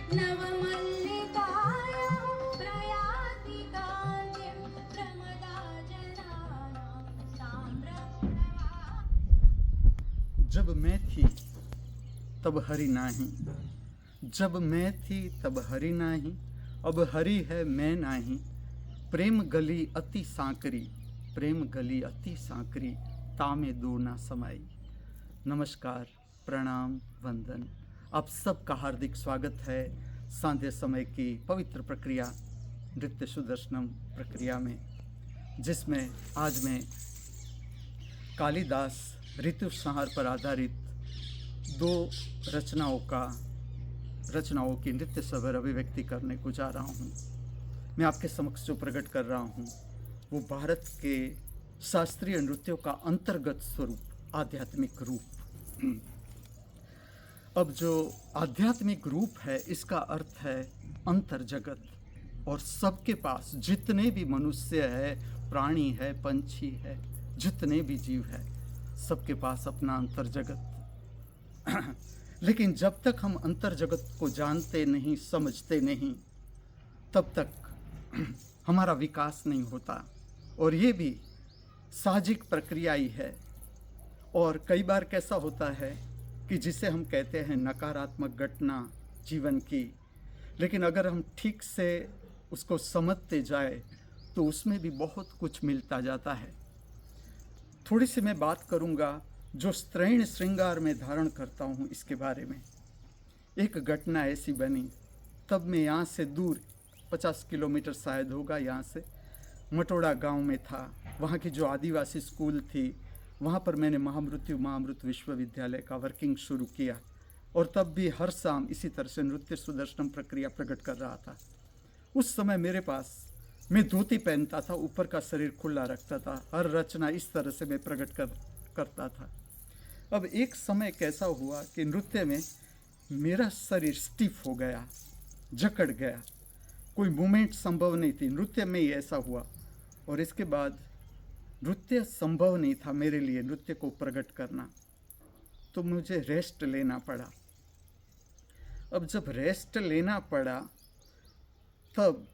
नवमल्लिकायां प्रयाति कान्तिं प्रमदाजनानां ताम्रप्रभा। जब मैं थी तब हरि नाही, जब मैं थी तब हरि नाही, अब हरि है मैं नाही। प्रेम गली अति सांकरी, प्रेम गली अति सांकरी, तामे दो ना समाई। नमस्कार, प्रणाम, वंदन। आप सबका हार्दिक स्वागत है सांध्य समय की पवित्र प्रक्रिया नृत्य सुदर्शनम प्रक्रिया में, जिसमें आज मैं कालिदास ऋतु संहार पर आधारित दो रचनाओं की नृत्य सवर अभिव्यक्ति करने को जा रहा हूँ। मैं आपके समक्ष जो प्रकट कर रहा हूँ वो भारत के शास्त्रीय नृत्यों का अंतर्गत स्वरूप, आध्यात्मिक रूप। अब जो आध्यात्मिक रूप है इसका अर्थ है अंतर जगत, और सबके पास जितने भी मनुष्य है, प्राणी है, पंछी है, जितने भी जीव है, सबके पास अपना अंतर जगत। लेकिन जब तक हम अंतर जगत को जानते नहीं, समझते नहीं, तब तक हमारा विकास नहीं होता। और ये भी साहजिक प्रक्रिया ही है। और कई बार कैसा होता है कि जिसे हम कहते हैं नकारात्मक घटना जीवन की, लेकिन अगर हम ठीक से उसको समझते जाए तो उसमें भी बहुत कुछ मिलता जाता है। थोड़ी सी मैं बात करूँगा जो स्त्रैण श्रृंगार में धारण करता हूँ इसके बारे में। एक घटना ऐसी बनी, तब मैं यहाँ से दूर 50 किलोमीटर शायद होगा, यहाँ से मटोड़ा गांव में था। वहाँ की जो आदिवासी स्कूल थी, वहाँ पर मैंने महामृत विश्वविद्यालय का वर्किंग शुरू किया। और तब भी हर शाम इसी तरह से नृत्य सुदर्शनम प्रक्रिया प्रकट कर रहा था। उस समय मेरे पास, मैं धोती पहनता था, ऊपर का शरीर खुला रखता था, हर रचना इस तरह से मैं प्रकट करता था। अब एक समय कैसा हुआ कि नृत्य में मेरा शरीर स्टिफ हो गया, जकड़ गया, कोई मूवमेंट संभव नहीं थी। नृत्य में ही ऐसा हुआ। और इसके बाद नृत्य संभव नहीं था मेरे लिए, नृत्य को प्रकट करना, तो मुझे रेस्ट लेना पड़ा। अब जब रेस्ट लेना पड़ा तब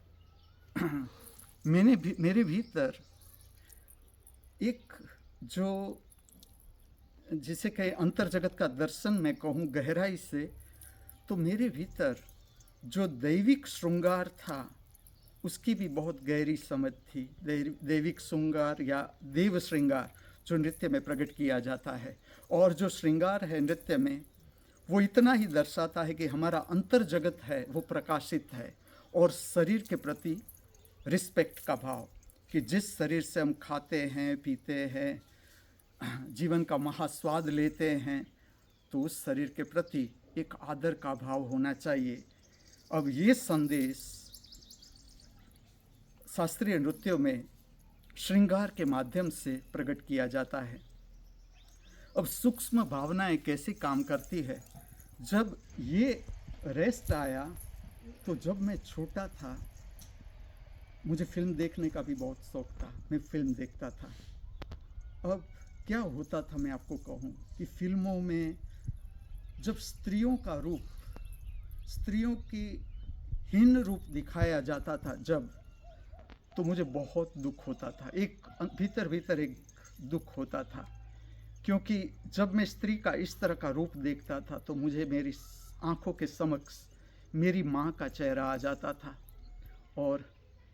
मेरे भीतर एक जो, जिसे कहे अंतर जगत का दर्शन मैं कहूँ गहराई से, तो मेरे भीतर जो दैविक श्रृंगार था उसकी भी बहुत गहरी समझ थी। दैविक श्रृंगार या देव श्रृंगार जो नृत्य में प्रकट किया जाता है, और जो श्रृंगार है नृत्य में, वो इतना ही दर्शाता है कि हमारा अंतर जगत है वो प्रकाशित है। और शरीर के प्रति रिस्पेक्ट का भाव, कि जिस शरीर से हम खाते हैं, पीते हैं, जीवन का महास्वाद लेते हैं, तो उस शरीर के प्रति एक आदर का भाव होना चाहिए। अब ये संदेश शास्त्रीय नृत्यों में श्रृंगार के माध्यम से प्रकट किया जाता है। अब सूक्ष्म भावनाएं कैसे काम करती है। जब ये रेस्ट आया, तो जब मैं छोटा था, मुझे फिल्म देखने का भी बहुत शौक था, मैं फिल्म देखता था। अब क्या होता था मैं आपको कहूँ कि फिल्मों में जब स्त्रियों का रूप, स्त्रियों की हीन रूप दिखाया जाता था जब, तो मुझे बहुत दुख होता था। एक भीतर एक दुख होता था, क्योंकि जब मैं स्त्री का इस तरह का रूप देखता था तो मुझे मेरी आंखों के समक्ष मेरी माँ का चेहरा आ जाता था। और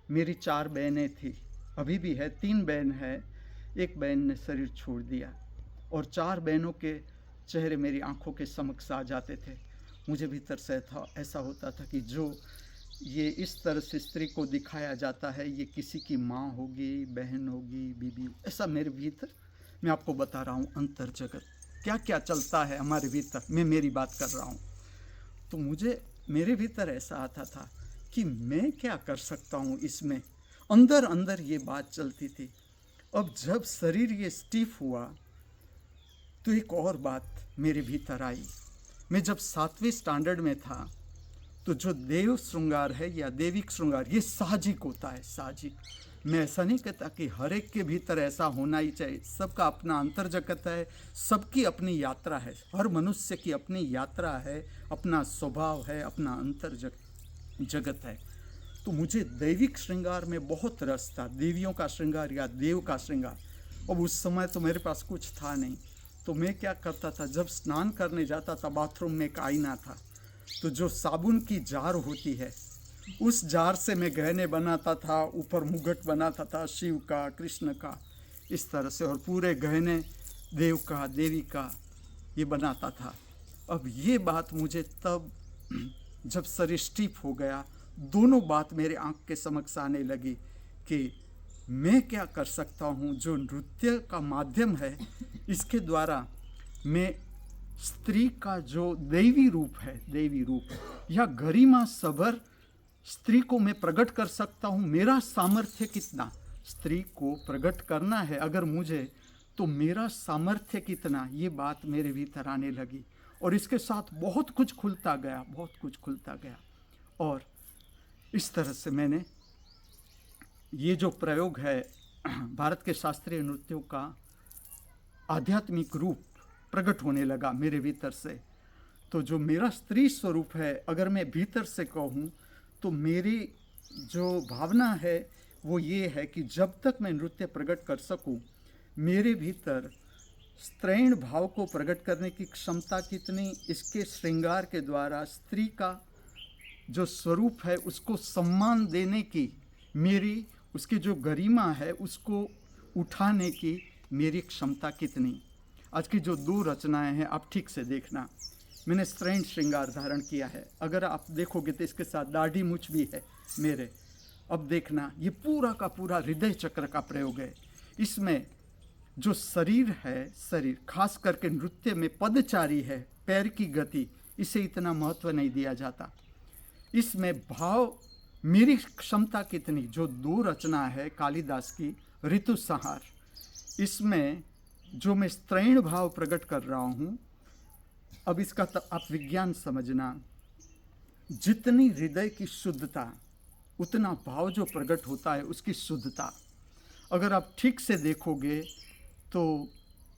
मेरी 4 बहनें थी, अभी भी है, 3 बहन है, एक बहन ने शरीर छोड़ दिया, और 4 बहनों के चेहरे मेरी आंखों के समक्ष आ जाते थे। मुझे भीतर से ऐसा होता था कि जो ये इस तरह से स्त्री को दिखाया जाता है, ये किसी की माँ होगी, बहन होगी, बीबी, ऐसा मेरे भीतर, मैं आपको बता रहा हूँ अंतर जगत क्या क्या चलता है हमारे भीतर, मैं मेरी बात कर रहा हूँ। तो मुझे मेरे भीतर ऐसा आता था कि मैं क्या कर सकता हूँ इसमें, अंदर अंदर ये बात चलती थी। अब जब शरीर ये स्टिफ हुआ तो एक और बात मेरे भीतर आई। मैं जब 7वीं स्टैंडर्ड में था, तो जो देव श्रृंगार है या देविक श्रृंगार, ये साहजिक होता है, साहजिक। मैं ऐसा नहीं कहता कि हर एक के भीतर ऐसा होना ही चाहिए। सबका अपना अंतर जगत है, सबकी अपनी यात्रा है, हर मनुष्य की अपनी यात्रा है, अपना स्वभाव है, अपना अंतर जगत है। तो मुझे दैविक श्रृंगार में बहुत रस था, देवियों का श्रृंगार या देव का श्रृंगार। अब उस समय तो मेरे पास कुछ था नहीं, तो मैं क्या करता था, जब स्नान करने जाता था बाथरूम में एक आईना था, तो जो साबुन की जार होती है उस जार से मैं गहने बनाता था, ऊपर मुगट बनाता था शिव का, कृष्ण का, इस तरह से, और पूरे गहने देव का, देवी का ये बनाता था। अब ये बात मुझे तब जब सरिष्टिप हो गया, दोनों बात मेरे आंख के समक्ष आने लगी कि मैं क्या कर सकता हूँ। जो नृत्य का माध्यम है, इसके द्वारा मैं स्त्री का जो दैवी रूप है, दैवी रूप या गरिमा सभर स्त्री को मैं प्रकट कर सकता हूँ। मेरा सामर्थ्य कितना स्त्री को प्रकट करना है अगर मुझे, तो मेरा सामर्थ्य कितना, ये बात मेरे भीतर आने लगी। और इसके साथ बहुत कुछ खुलता गया, बहुत कुछ खुलता गया। और इस तरह से मैंने ये जो प्रयोग है भारत के शास्त्रीय नृत्यों का आध्यात्मिक रूप प्रकट होने लगा मेरे भीतर से। तो जो मेरा स्त्री स्वरूप है, अगर मैं भीतर से कहूँ तो मेरी जो भावना है वो ये है कि जब तक मैं नृत्य प्रकट कर सकूँ, मेरे भीतर स्त्रैण भाव को प्रकट करने की क्षमता कितनी, इसके श्रृंगार के द्वारा स्त्री का जो स्वरूप है उसको सम्मान देने की मेरी, उसकी जो गरिमा है उसको उठाने की मेरी क्षमता कितनी। आज की जो 2 रचनाएं हैं आप ठीक से देखना, मैंने स्त्रैण श्रृंगार धारण किया है। अगर आप देखोगे तो इसके साथ दाढ़ी मूछ भी है मेरे। अब देखना, ये पूरा का पूरा हृदय चक्र का प्रयोग है। इसमें जो शरीर है, शरीर खास करके नृत्य में पदचारी है, पैर की गति, इसे इतना महत्व नहीं दिया जाता। इसमें भाव, मेरी क्षमता कितनी, जो 2 रचना है कालिदास की ऋतुसंहार, इसमें जो मैं स्त्रैण भाव प्रकट कर रहा हूँ। अब इसका आप विज्ञान समझना, जितनी हृदय की शुद्धता उतना भाव जो प्रकट होता है उसकी शुद्धता। अगर आप ठीक से देखोगे तो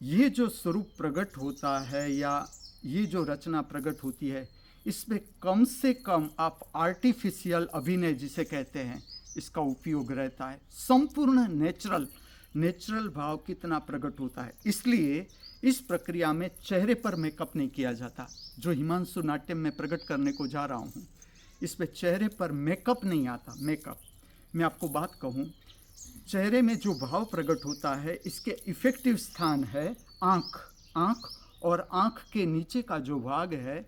ये जो स्वरूप प्रकट होता है या ये जो रचना प्रकट होती है, इसमें कम से कम आप आर्टिफिशियल अभिनय जिसे कहते हैं इसका उपयोग रहता है। संपूर्ण नेचुरल भाव कितना प्रकट होता है। इसलिए इस प्रक्रिया में चेहरे पर मेकअप नहीं किया जाता। जो हिमांशु नाट्यम में प्रकट करने को जा रहा हूँ, इस पे चेहरे पर मेकअप नहीं आता। मेकअप, मैं आपको बात कहूँ, चेहरे में जो भाव प्रकट होता है इसके इफेक्टिव स्थान है आँख, और आँख के नीचे का जो भाग है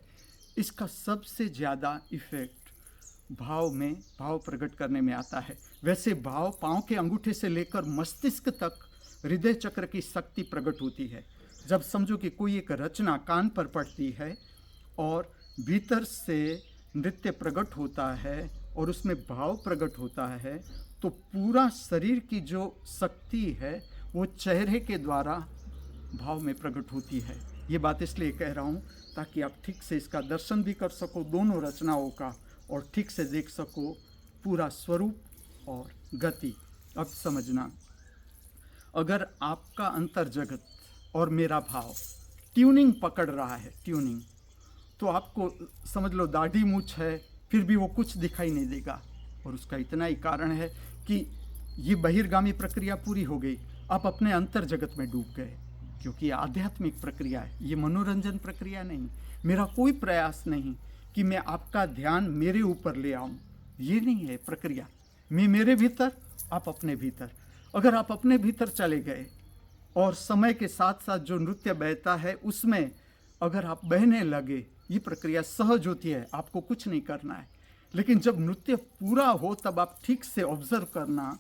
इसका सबसे ज़्यादा इफेक्ट भाव प्रकट करने में आता है। वैसे भाव पाँव के अंगूठे से लेकर मस्तिष्क तक हृदय चक्र की शक्ति प्रकट होती है। जब समझो कि कोई एक रचना कान पर पड़ती है और भीतर से नृत्य प्रकट होता है और उसमें भाव प्रकट होता है, तो पूरा शरीर की जो शक्ति है वो चेहरे के द्वारा भाव में प्रकट होती है। ये बात इसलिए कह रहा हूँ ताकि आप ठीक से इसका दर्शन भी कर सको दोनों रचनाओं का, और ठीक से देख सको पूरा स्वरूप और गति। अब समझना, अगर आपका अंतर जगत और मेरा भाव ट्यूनिंग पकड़ रहा है, ट्यूनिंग, तो आपको समझ लो दाढ़ी मूछ है फिर भी वो कुछ दिखाई नहीं देगा। और उसका इतना ही कारण है कि ये बहिर्गामी प्रक्रिया पूरी हो गई, आप अपने अंतर जगत में डूब गए, क्योंकि ये आध्यात्मिक प्रक्रिया है, ये मनोरंजन प्रक्रिया नहीं। मेरा कोई प्रयास नहीं कि मैं आपका ध्यान मेरे ऊपर ले आऊँ, ये नहीं है प्रक्रिया। मैं मेरे भीतर, आप अपने भीतर। अगर आप अपने भीतर चले गए और समय के साथ साथ जो नृत्य बहता है उसमें अगर आप बहने लगे, ये प्रक्रिया सहज होती है, आपको कुछ नहीं करना है। लेकिन जब नृत्य पूरा हो तब आप ठीक से ऑब्जर्व करना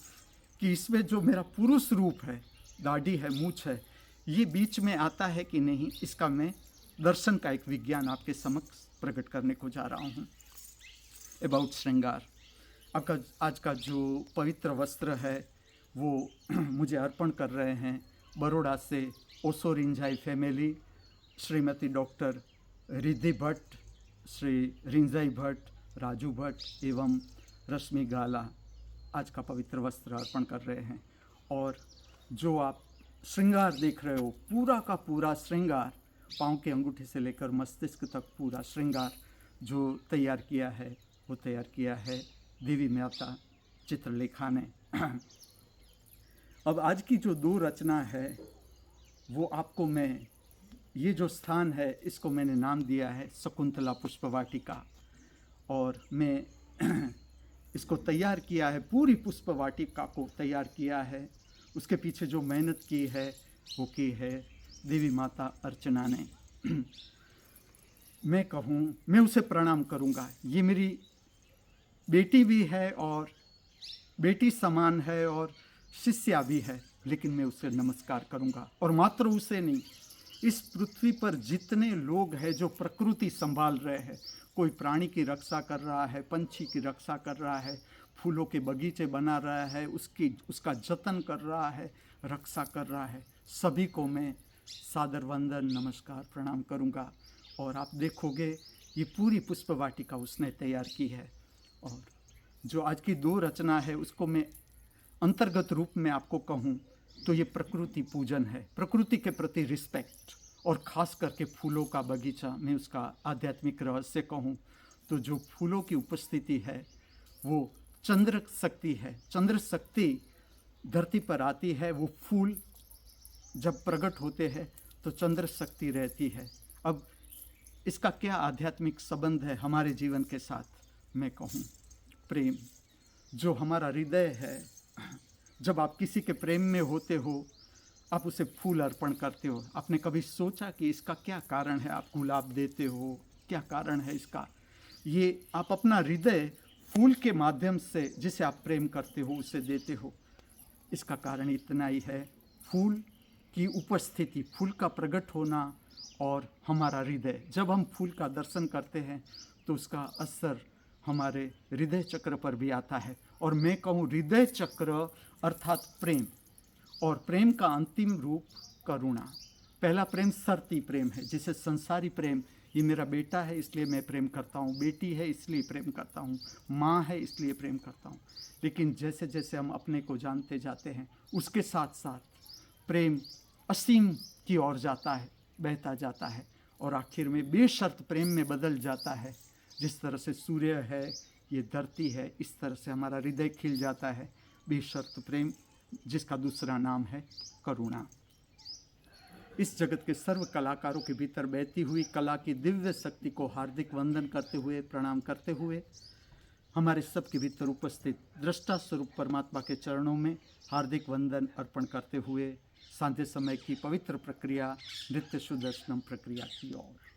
कि इसमें जो मेरा पुरुष रूप है, दाढ़ी है, मूछ है, ये बीच में आता है कि नहीं, इसका मैं दर्शन का एक विज्ञान आपके समक्ष प्रकट करने को जा रहा हूँ। अबाउट श्रृंगार, आपका आज का जो पवित्र वस्त्र है वो मुझे अर्पण कर रहे हैं बड़ौदा से Osho Rinzai family, Shrimati doctor Riddhi Bhatt, Shri Rinzai Bhatt, Raju Bhatt एवं रश्मि गाला। आज का पवित्र वस्त्र अर्पण कर रहे हैं। और जो आप श्रृंगार देख रहे हो, पूरा का पूरा श्रृंगार, पाँव के अंगूठे से लेकर मस्तिष्क तक पूरा श्रृंगार जो तैयार किया है, वो तैयार किया है देवी माता चित्रलेखा ने। अब आज की जो 2 रचना है वो आपको मैं, ये जो स्थान है इसको मैंने नाम दिया है शकुंतला पुष्पवाटिका। और मैं इसको तैयार किया है, पूरी पुष्पवाटिका को तैयार किया है। उसके पीछे जो मेहनत की है वो की है देवी माता अर्चना ने। मैं कहूँ, मैं उसे प्रणाम करूँगा। ये मेरी बेटी भी है और बेटी समान है और शिष्या भी है, लेकिन मैं उसे नमस्कार करूँगा। और मात्र उसे नहीं, इस पृथ्वी पर जितने लोग हैं जो प्रकृति संभाल रहे हैं, कोई प्राणी की रक्षा कर रहा है, पंछी की रक्षा कर रहा है, फूलों के बगीचे बना रहा है, उसका जतन कर रहा है, रक्षा कर रहा है, सभी को मैं सादर वंदन, नमस्कार, प्रणाम करूँगा। और आप देखोगे ये पूरी पुष्पवाटिका उसने तैयार की है। और जो आज की 2 रचना है उसको मैं अंतर्गत रूप में आपको कहूँ तो ये प्रकृति पूजन है, प्रकृति के प्रति रिस्पेक्ट। और ख़ास करके फूलों का बगीचा, मैं उसका आध्यात्मिक रहस्य कहूँ तो जो फूलों की उपस्थिति है वो चंद्र शक्ति है। चंद्र शक्ति धरती पर आती है, वो फूल जब प्रकट होते हैं तो चंद्र शक्ति रहती है। अब इसका क्या आध्यात्मिक संबंध है हमारे जीवन के साथ, मैं कहूँ प्रेम। जो हमारा हृदय है, जब आप किसी के प्रेम में होते हो, आप उसे फूल अर्पण करते हो। आपने कभी सोचा कि इसका क्या कारण है? आप गुलाब देते हो, क्या कारण है इसका? ये आप अपना हृदय फूल के माध्यम से, जिसे आप प्रेम करते हो, उसे देते हो। इसका कारण इतना ही है, फूल की उपस्थिति, फूल का प्रकट होना और हमारा हृदय। जब हम फूल का दर्शन करते हैं तो उसका असर हमारे हृदय चक्र पर भी आता है। और मैं कहूँ हृदय चक्र अर्थात प्रेम। और प्रेम का अंतिम रूप करुणा। पहला प्रेम सरती प्रेम है, जिसे संसारी प्रेम, ये मेरा बेटा है इसलिए मैं प्रेम करता हूँ, बेटी है इसलिए प्रेम करता हूँ, माँ है इसलिए प्रेम करता हूँ। लेकिन जैसे जैसे हम अपने को जानते जाते हैं, उसके साथ साथ प्रेम असीम की ओर जाता है, बहता जाता है और आखिर में बेशर्त प्रेम में बदल जाता है। जिस तरह से सूर्य है, ये धरती है, इस तरह से हमारा हृदय खिल जाता है। बेशर्त प्रेम, जिसका दूसरा नाम है करुणा। इस जगत के सर्व कलाकारों के भीतर बहती हुई कला की दिव्य शक्ति को हार्दिक वंदन करते हुए, प्रणाम करते हुए, हमारे सबके भीतर उपस्थित दृष्टा स्वरूप परमात्मा के चरणों में हार्दिक वंदन अर्पण करते हुए सांध्य समय की पवित्र प्रक्रिया, नृत्य सुदर्शनम प्रक्रिया की ओर